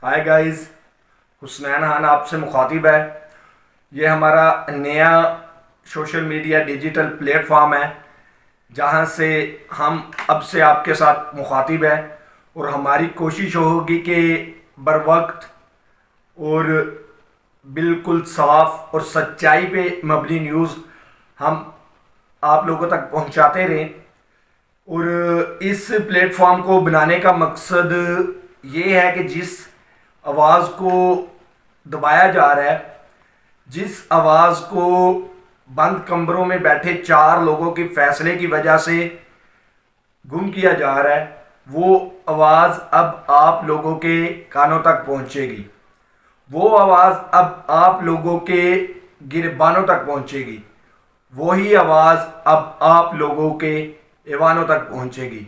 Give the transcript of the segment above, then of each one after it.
ہائے guys, Hasnain Khan آپ سے مخاطب ہے۔ یہ ہمارا نیا social media digital plate form ہے جہاں سے ہم اب سے آپ کے ساتھ مخاطب ہیں، اور ہماری کوشش ہوگی کہ بر وقت اور بالکل صاف اور سچائی پہ مبنی نیوز ہم آپ لوگوں تک پہنچاتے رہیں۔ اور اس پلیٹ فارم کو بنانے کا مقصد یہ ہے کہ جس آواز کو دبایا جا رہا ہے، جس آواز کو بند کمروں میں بیٹھے 4 لوگوں کے فیصلے کی وجہ سے گم کیا جا رہا ہے، وہ آواز اب آپ لوگوں کے کانوں تک پہنچے گی، وہ آواز اب آپ لوگوں کے گریبانوں تک پہنچے گی، وہی آواز اب آپ لوگوں کے ایوانوں تک پہنچے گی،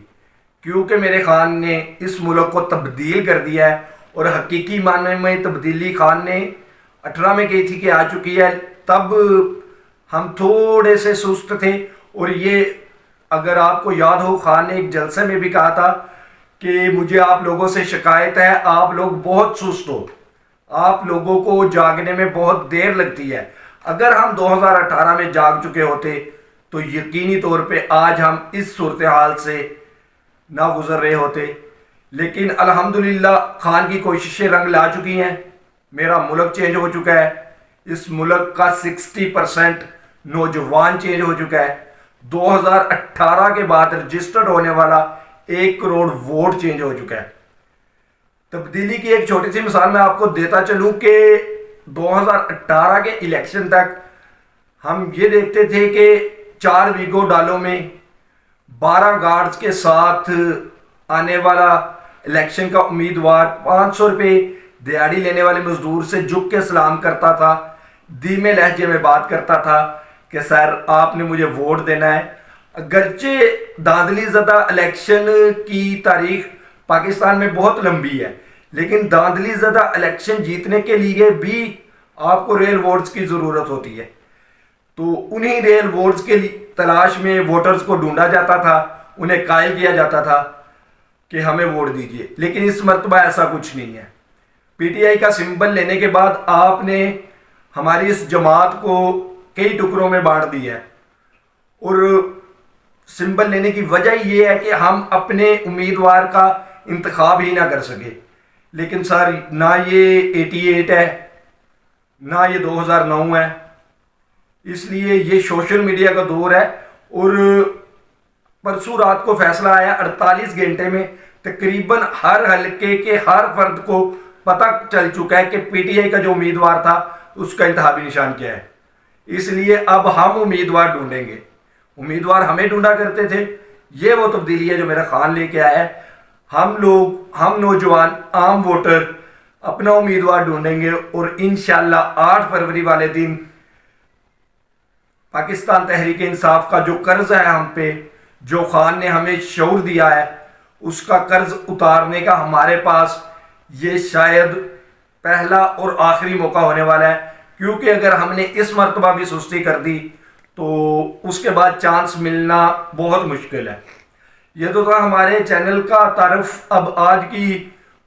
کیونکہ میرے خان نے اس ملک کو تبدیل کر دیا ہے۔ اور حقیقی معنی میں تبدیلی خان نے 18 میں کی تھی کہ آ چکی ہے۔ تب ہم تھوڑے سے سست تھے، اور یہ اگر آپ کو یاد ہو، خان نے ایک جلسے میں بھی کہا تھا کہ مجھے آپ لوگوں سے شکایت ہے، آپ لوگ بہت سست ہو، آپ لوگوں کو جاگنے میں بہت دیر لگتی ہے۔ اگر ہم 2018 میں جاگ چکے ہوتے تو یقینی طور پہ آج ہم اس صورتحال سے نہ گزر رہے ہوتے، لیکن الحمدللہ خان کی کوششیں رنگ لا چکی ہیں۔ میرا ملک چینج ہو چکا ہے، اس ملک کا 60% نوجوان چینج ہو چکا ہے۔ 2018 کے بعد رجسٹرڈ ہونے والا 1 کروڑ ووٹ چینج ہو چکا ہے۔ تبدیلی کی ایک چھوٹی سی مثال میں آپ کو دیتا چلوں کہ 2018 کے الیکشن تک ہم یہ دیکھتے تھے کہ 4 ویگو ڈالوں میں 12 گارڈز کے ساتھ آنے والا الیکشن کا امیدوار 500 روپے دیہڑی لینے والے مزدور سے جھک کے سلام کرتا تھا، دھیمے لہجے میں بات کرتا تھا کہ سر آپ نے مجھے ووٹ دینا ہے۔ اگرچہ دھاندلی زدہ الیکشن کی تاریخ پاکستان میں بہت لمبی ہے، لیکن دھاندلی زدہ الیکشن جیتنے کے لیے بھی آپ کو ریل ووٹس کی ضرورت ہوتی ہے۔ تو انہی ریل ووٹس کے تلاش میں ووٹرز کو ڈھونڈا جاتا تھا، انہیں قائل کیا جاتا تھا کہ ہمیں ووٹ دیجئے، لیکن اس مرتبہ ایسا کچھ نہیں ہے۔ پی ٹی آئی کا سمبل لینے کے بعد آپ نے ہماری اس جماعت کو کئی ٹکڑوں میں بانٹ دیا ہے، اور سمبل لینے کی وجہ یہ ہے کہ ہم اپنے امیدوار کا انتخاب ہی نہ کر سکے۔ لیکن سر نہ یہ 88 ہے، نہ یہ 2009 ہے، اس لیے یہ سوشل میڈیا کا دور ہے۔ اور پرسوں رات کو فیصلہ آیا، 48 گھنٹے میں تقریباً ہر حلقے کے ہر فرد کو پتہ چل چکا ہے کہ پی ٹی آئی کا جو امیدوار تھا اس کا انتخابی نشان کیا ہے۔ اس لیے اب ہم امیدوار ڈھونڈیں گے، امیدوار ہمیں ڈھونڈا کرتے تھے۔ یہ وہ تبدیلی ہے جو میرا خان لے کے آیا ہے۔ ہم نوجوان عام ووٹر اپنا امیدوار ڈھونڈیں گے، اور انشاءاللہ 8 فروری والے دن پاکستان تحریک انصاف کا جو قرض ہے ہم پہ، جو خان نے ہمیں شعور دیا ہے، اس کا قرض اتارنے کا ہمارے پاس یہ شاید پہلا اور آخری موقع ہونے والا ہے، کیونکہ اگر ہم نے اس مرتبہ بھی سستی کر دی تو اس کے بعد چانس ملنا بہت مشکل ہے۔ یہ تو تھا ہمارے چینل کا تعارف۔ اب آج کی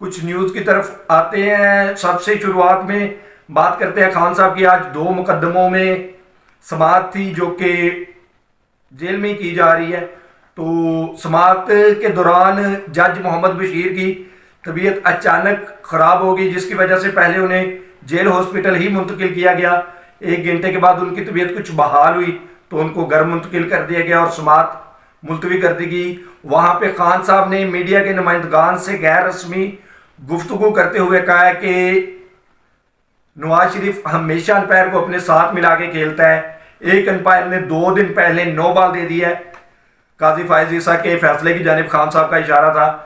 کچھ نیوز کی طرف آتے ہیں۔ سب سے شروعات میں بات کرتے ہیں خان صاحب کی۔ آج 2 مقدموں میں سماعت تھی جو کہ جیل میں کی جا رہی ہے۔ تو سماعت کے دوران جج محمد بشیر کی طبیعت اچانک خراب ہوگی، جس کی وجہ سے پہلے انہیں جیل ہاسپٹل ہی منتقل کیا گیا۔ 1 گھنٹے کے بعد ان کی طبیعت کچھ بحال ہوئی تو ان کو گھر منتقل کر دیا گیا اور سماعت ملتوی کر دی گئی۔ وہاں پہ خان صاحب نے میڈیا کے نمائندگان سے غیر رسمی گفتگو کرتے ہوئے کہا ہے کہ نواز شریف ہمیشہ امپائر کو اپنے ساتھ ملا کے کھیلتا ہے۔ ایک امپائر نے 2 دن پہلے 9 بال دے دی ہے۔ قاضی فائز عیسیٰ کے فیصلے کی جانب خان صاحب کا اشارہ تھا۔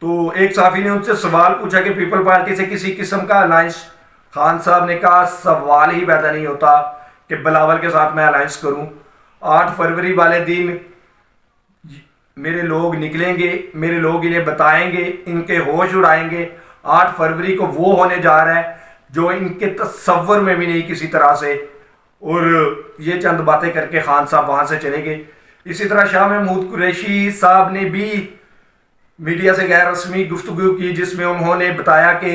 تو ایک صحافی نے ان سے سوال پوچھا کہ پیپل پارٹی سے کسی قسم کا الائنس؟ خان صاحب نے کہا سوال ہی پیدا نہیں ہوتا کہ بلاول کے ساتھ میں الائنس کروں۔ 8 فروری والے دن میرے لوگ نکلیں گے، میرے لوگ انہیں بتائیں گے، ان کے ہوش اڑائیں گے۔ 8 فروری کو وہ ہونے جا رہا ہے جو ان کے تصور میں بھی نہیں کسی طرح سے، اور یہ چند باتیں کر کے خان صاحب وہاں سے چلے گئے۔ اسی طرح شاہ محمود قریشی صاحب نے بھی میڈیا سے غیر رسمی گفتگو کی، جس میں انہوں نے بتایا کہ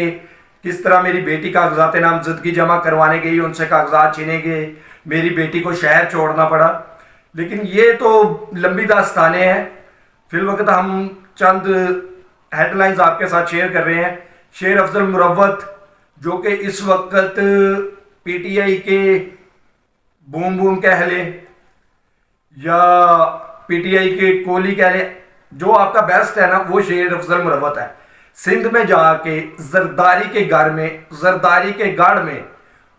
کس طرح میری بیٹی کاغذات نامزدگی جمع کروانے گئی، ان سے کاغذات چھینے گئے، میری بیٹی کو شہر چھوڑنا پڑا. لیکن یہ تو لمبی داستانیں ہیں. فی الوقت ہم چند ہیڈ لائنز آپ کے ساتھ شیئر کر رہے ہیں. شیر افضل مروت جو کہ اس وقت پی ٹی آئی کے بوم بوم کہہ لیں یا پی ٹی آئی کے کوہلی کہہ لیں، جو آپ کا بیسٹ ہے نا وہ شیر افضل مروت ہے. سندھ میں جا کے زرداری کے گھر میں، زرداری کے گڑھ میں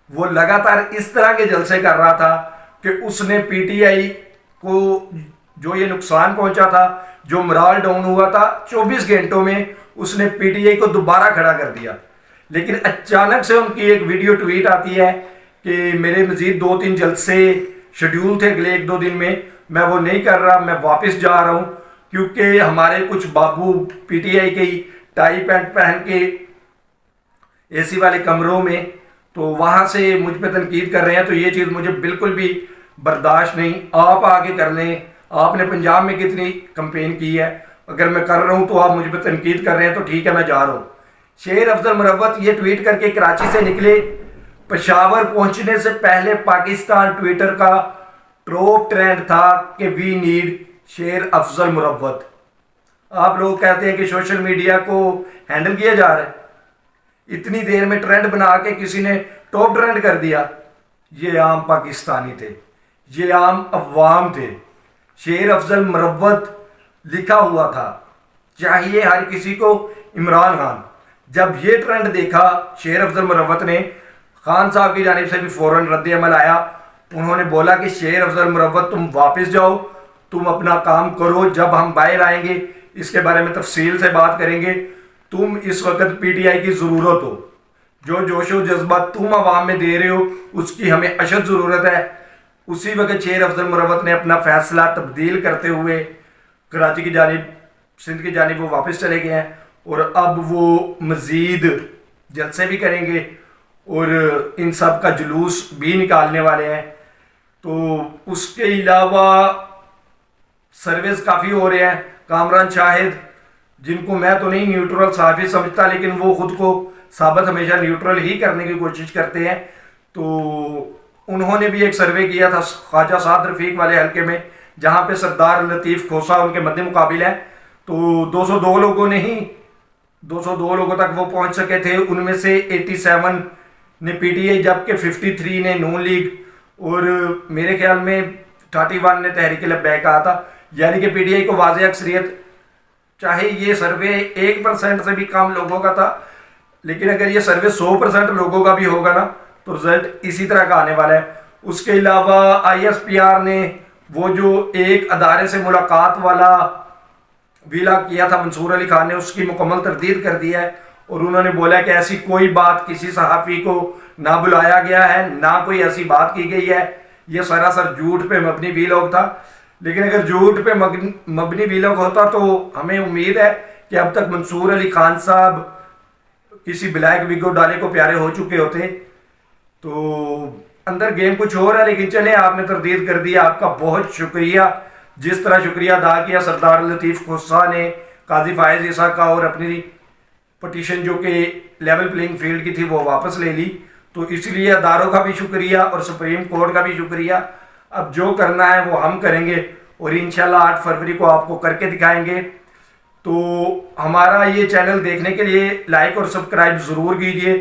وہ لگاتار اس طرح کے جلسے کر رہا تھا کہ اس نے پی ٹی آئی کو جو یہ نقصان پہنچا تھا، جو مرال ڈاؤن ہوا تھا، 24 گھنٹوں میں اس نے پی ٹی آئی کو دوبارہ کھڑا کر دیا. لیکن اچانک سے ان کی ایک ویڈیو ٹویٹ آتی ہے کہ میرے مزید 2-3 جلسے شیڈیول تھے اگلے 1-2 دن میں وہ نہیں کر رہا، میں واپس جا رہا ہوں کیونکہ ہمارے کچھ بابو پی ٹی آئی کے ٹائی پینٹ پہن کے اے سی والے کمروں میں، تو وہاں سے مجھ پہ تنقید کر رہے ہیں. تو یہ چیز مجھے بالکل بھی برداشت نہیں. آپ آگے کر لیں، آپ نے پنجاب میں کتنی کمپین کی ہے، اگر میں کر رہا ہوں تو آپ مجھ پہ تنقید کر رہے ہیں تو ٹھیک ہے میں جا رہا ہوں. شیر افضل مروت یہ ٹویٹ کر کے کراچی سے نکلے. پشاور پہنچنے سے پہلے پاکستان ٹویٹر کا ٹروپ ٹرینڈ تھا کہ وی نیڈ شیر افضل مروت. آپ لوگ کہتے ہیں کہ سوشل میڈیا کو ہینڈل کیا جا رہا ہے، اتنی دیر میں ٹرینڈ بنا کے کسی نے ٹاپ ٹرینڈ کر دیا. یہ عام پاکستانی تھے، یہ عام عوام تھے. شیر افضل مروت لکھا ہوا تھا. چاہیے ہر کسی کو عمران خان. جب یہ ٹرینڈ دیکھا شیر افضل مروت نے، خان صاحب کی جانب سے بھی فوراً رد عمل آیا. انہوں نے بولا کہ شیر افضل مروت تم واپس جاؤ، تم اپنا کام کرو، جب ہم باہر آئیں گے اس کے بارے میں تفصیل سے بات کریں گے. تم اس وقت پی ٹی آئی کی ضرورت ہو، جو جوش و جذبہ تم عوام میں دے رہے ہو اس کی ہمیں اشد ضرورت ہے. اسی وقت شیر افضل مروت نے اپنا فیصلہ تبدیل کرتے ہوئے کراچی کی جانب، سندھ کی جانب وہ واپس چلے گئے ہیں اور اب وہ مزید جلسے بھی کریں گے اور ان سب کا جلوس بھی نکالنے والے ہیں. تو اس کے علاوہ سروس کافی ہو رہے ہیں. کامران شاہد، جن کو میں تو نہیں نیوٹرل صحافی سمجھتا، لیکن وہ خود کو ثابت ہمیشہ نیوٹرل ہی کرنے کی کوشش کرتے ہیں، تو انہوں نے بھی ایک سروے کیا تھا خواجہ سعد رفیق والے حلقے میں، جہاں پہ سردار لطیف کھوسا ان کے مد مقابل ہیں. تو 202 لوگوں نے ہی 202 لوگوں تک وہ پہنچ سکے تھے. ان میں سے 87 نے پی ٹی آئی، جبکہ 53 نے نون لیگ اور میرے خیال میں 31 نے تحریک لبیک کہا تھا. یعنی کہ پی ٹی آئی کو واضح اکثریت، چاہے یہ سروے 1% سے بھی کم لوگوں کا تھا، لیکن اگر یہ سروے 100% لوگوں کا بھی ہوگا نا تو رزلٹ اسی طرح کا آنے والا ہے. اس کے علاوہ آئی ایس پی آر نے وہ جو ایک ادارے سے ملاقات والا ویلا کیا تھا منصور علی خان نے، اس کی مکمل تردید کر دی ہے اور انہوں نے بولا کہ ایسی کوئی بات کسی صحافی کو نہ بلایا گیا ہے، نہ کوئی ایسی بات کی گئی ہے. یہ سراسر جھوٹ پہ مبنی ویلاگ تھا. لیکن اگر جھوٹ پہ مبنی ویلاگ ہوتا تو ہمیں امید ہے کہ اب تک منصور علی خان صاحب کسی بلیک ویگو ڈالے کو پیارے ہو چکے ہوتے. تو اندر گیم کچھ اور ہے، لیکن چلیں آپ نے تردید کر دیا. آپ کا بہت شکریہ. جس طرح شکریہ ادا کیا سردار لطیف کھوسا نے قاضی فائز عیسیٰ کا اور اپنی پٹیشن جو کہ لیول پلینگ فیلڈ کی تھی وہ واپس لے لی، تو اس لیے اداروں کا بھی شکریہ اور سپریم کورٹ کا بھی شکریہ. اب جو کرنا ہے وہ ہم کریں گے اور انشاءاللہ 8 فروری کو آپ کو کر کے دکھائیں گے. تو ہمارا یہ چینل دیکھنے کے لیے لائک اور سبسکرائب ضرور کیجیے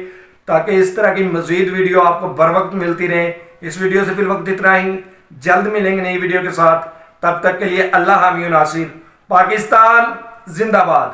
تاکہ اس طرح کی مزید ویڈیو آپ کو بر وقت ملتی رہیں. اس ویڈیو سے فی الوقت اتنا ہی. جلد ملیں گے نئی ویڈیو کے ساتھ. تب تک کے لیے اللہ حامی و ناصر. پاکستان زندہ باد.